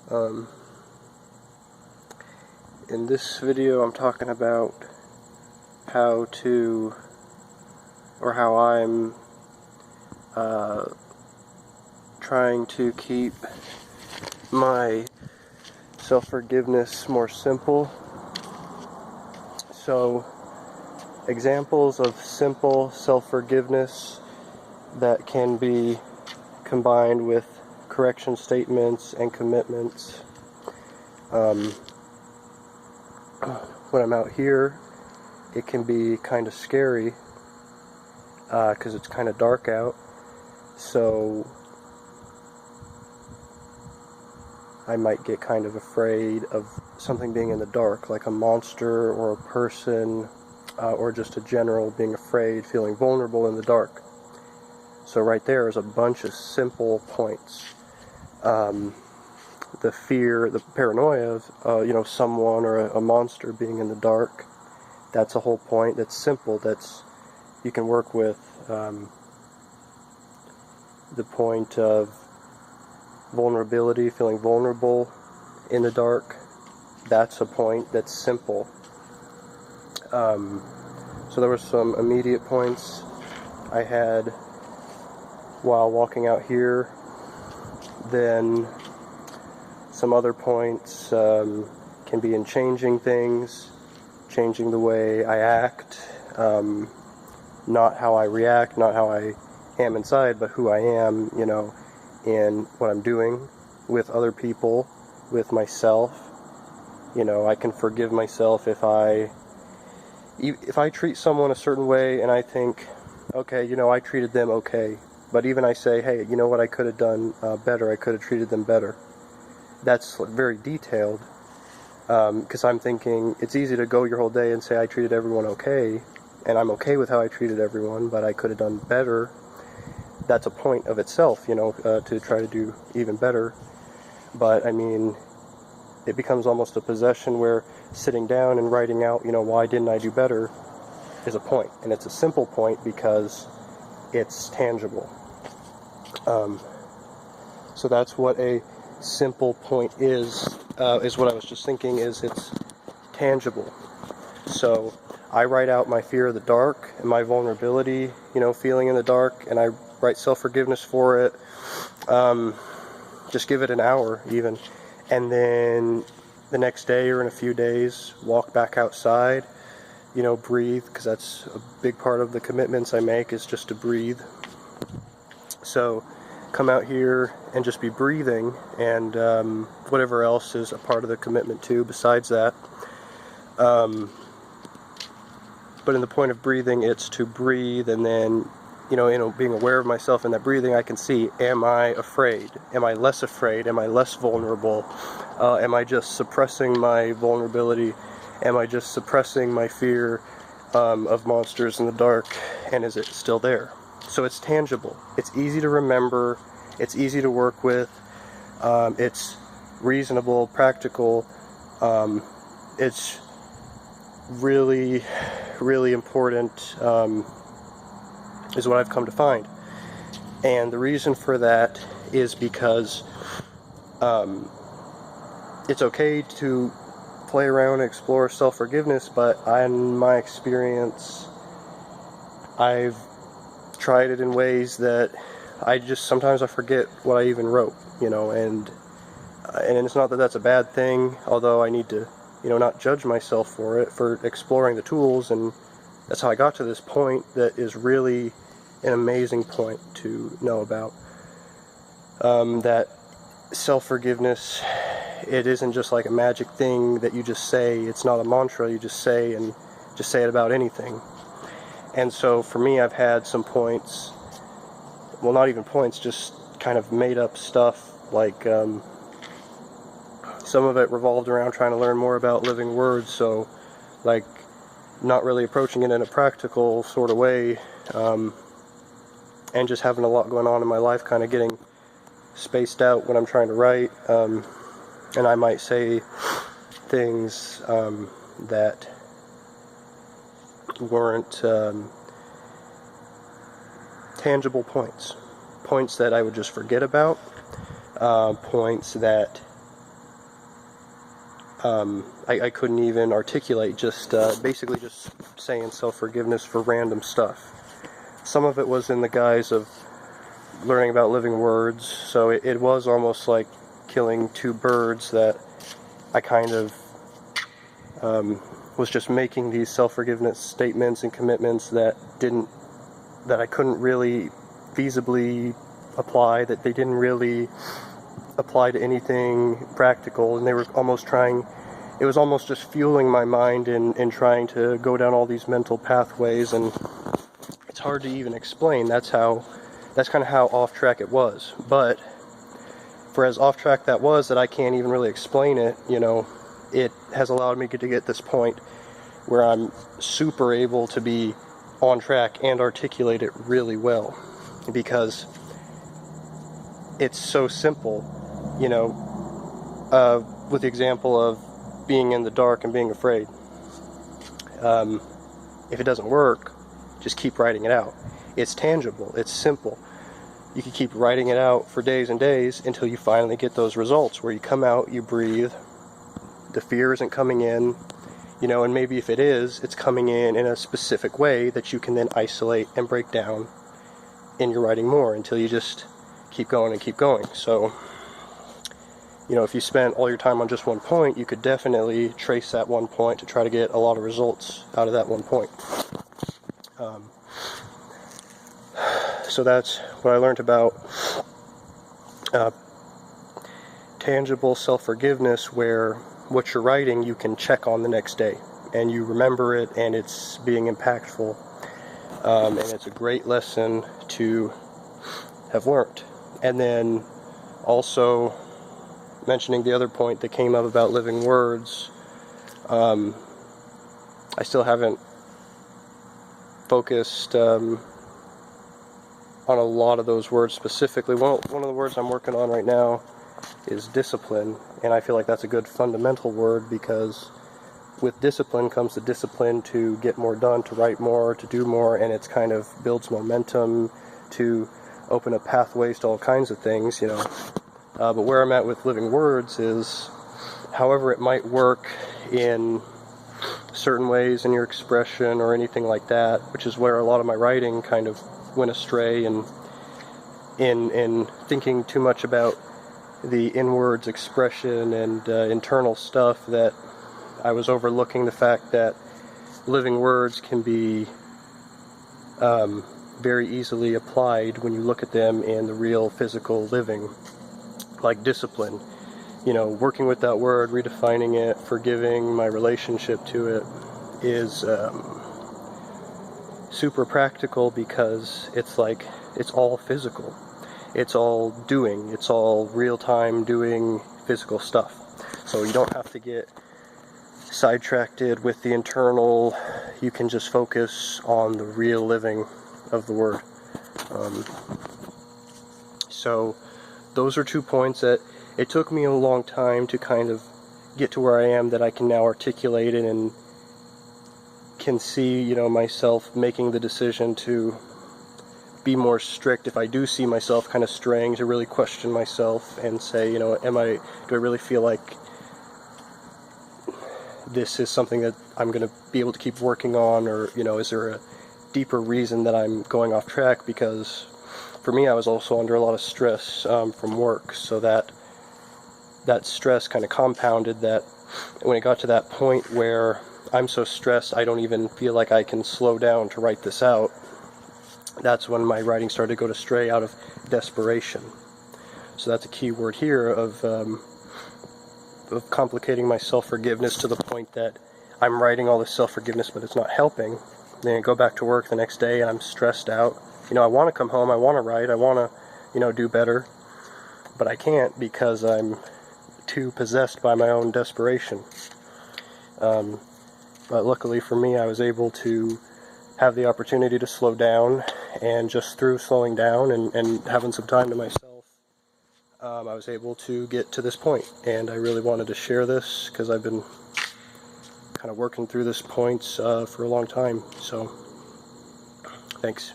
Um, in this video I'm talking about how I'm trying to keep my self-forgiveness more simple. So, examples of simple self-forgiveness that can be combined with correction statements and commitments. When I'm out here, it can be kind of scary because it's kind of dark out. So I might get kind of afraid of something being in the dark, like a monster or a person, or just a general being afraid, feeling vulnerable in the dark. So right there is a bunch of simple points. The fear, the paranoia of someone or a monster being in the dark, that's a whole point. That's simple. That's you can work with. The point of vulnerability, feeling vulnerable in the dark, that's a point that's simple. So there were some immediate points I had while walking out here. Then some other points can be in changing things, changing the way I act, not how I react, not how I am inside, but who I am, in what I'm doing with other people, with myself. I can forgive myself if I treat someone a certain way and I think, okay, I treated them okay, but even I say, hey, you know what, I could have done better, I could have treated them better. That's very detailed, because I'm thinking it's easy to go your whole day and say I treated everyone okay, and I'm okay with how I treated everyone, but I could have done better. That's a point of itself, to try to do even better. But I mean, it becomes almost a possession where sitting down and writing out, why didn't I do better, is a point. And it's a simple point because it's tangible. So that's what a simple point is what I was just thinking, is it's tangible. So I write out my fear of the dark and my vulnerability, feeling in the dark, and I write self-forgiveness for it. Just give it an hour even, and then the next day or in a few days walk back outside, breathe, because that's a big part of the commitments I make, is just to breathe. So come out here and just be breathing, and whatever else is a part of the commitment too besides that. But in the point of breathing, it's to breathe, and then being aware of myself in that breathing, I can see, am I afraid? Am I less afraid? Am I less vulnerable? Am I just suppressing my vulnerability? Am I just suppressing my fear of monsters in the dark? And is it still there? So it's tangible. It's easy to remember. It's easy to work with. It's reasonable, practical. It's really, really important, is what I've come to find. And the reason for that is because it's okay to play around and explore self-forgiveness, but in my experience, I've tried it in ways that sometimes I forget what I even wrote, and it's not that that's a bad thing, although I need to, not judge myself for it, for exploring the tools, and that's how I got to this point that is really an amazing point to know about. That self-forgiveness, it isn't just like a magic thing that you just say. It's not a mantra you just say and just say it about anything. And so for me, I've had some points, well, not even points, just kind of made up stuff, like some of it revolved around trying to learn more about living words, so like not really approaching it in a practical sort of way, and just having a lot going on in my life, kind of getting spaced out when I'm trying to write, and I might say things that weren't tangible points that I would just forget about, points that I couldn't even articulate, just basically just saying self-forgiveness for random stuff. Some of it was in the guise of learning about living words, so it was almost like killing two birds, that I kind of was just making these self-forgiveness statements and commitments that I couldn't really feasibly apply, that they didn't really apply to anything practical, and they were almost trying, it was almost just fueling my mind in trying to go down all these mental pathways, and it's hard to even explain. That's kind of how off track it was. But for as off track that was, that I can't even really explain it, it has allowed me to get this point where I'm super able to be on track and articulate it really well, because it's so simple, with the example of being in the dark and being afraid. If it doesn't work, just keep writing it out. It's tangible, it's simple. You can keep writing it out for days and days until you finally get those results where you come out, you breathe, the fear isn't coming in, and maybe if it is, it's coming in a specific way that you can then isolate and break down in your writing more until you just keep going and keep going. So, if you spent all your time on just one point, you could definitely trace that one point to try to get a lot of results out of that one point. So that's what I learned about tangible self-forgiveness, where what you're writing you can check on the next day, and you remember it, and it's being impactful, and it's a great lesson to have learned. And then also mentioning the other point that came up about living words, I still haven't focused on a lot of those words specifically. One of the words I'm working on right now is discipline, and I feel like that's a good fundamental word, because with discipline comes the discipline to get more done, to write more, to do more, and it's kind of builds momentum to open up pathways to all kinds of things, But where I'm at with living words is, however it might work in certain ways in your expression or anything like that, which is where a lot of my writing kind of went astray, and in thinking too much about the inwards expression and internal stuff, that I was overlooking the fact that living words can be very easily applied when you look at them in the real physical living, like discipline. Working with that word, redefining it, forgiving, my relationship to it is super practical, because it's all physical. It's all doing. It's all real-time doing physical stuff. So you don't have to get sidetracked with the internal. You can just focus on the real living of the word. So those are 2 points that it took me a long time to kind of get to where I am, that I can now articulate it and can see, myself making the decision to be more strict if I do see myself kind of straying, to really question myself and say, do I really feel like this is something that I'm going to be able to keep working on, or, is there a deeper reason that I'm going off track? Because for me, I was also under a lot of stress from work, so that stress kind of compounded that. When it got to that point where I'm so stressed I don't even feel like I can slow down to write this out, that's when my writing started to go astray out of desperation. So that's a key word here of complicating my self-forgiveness to the point that I'm writing all this self-forgiveness, but it's not helping. Then I go back to work the next day and I'm stressed out. I want to come home, I want to write, I want to, do better, but I can't, because I'm too possessed by my own desperation. But luckily for me, I was able to have the opportunity to slow down, and just through slowing down and having some time to myself, I was able to get to this point. And I really wanted to share this, because I've been kind of working through this points for a long time. So, thanks.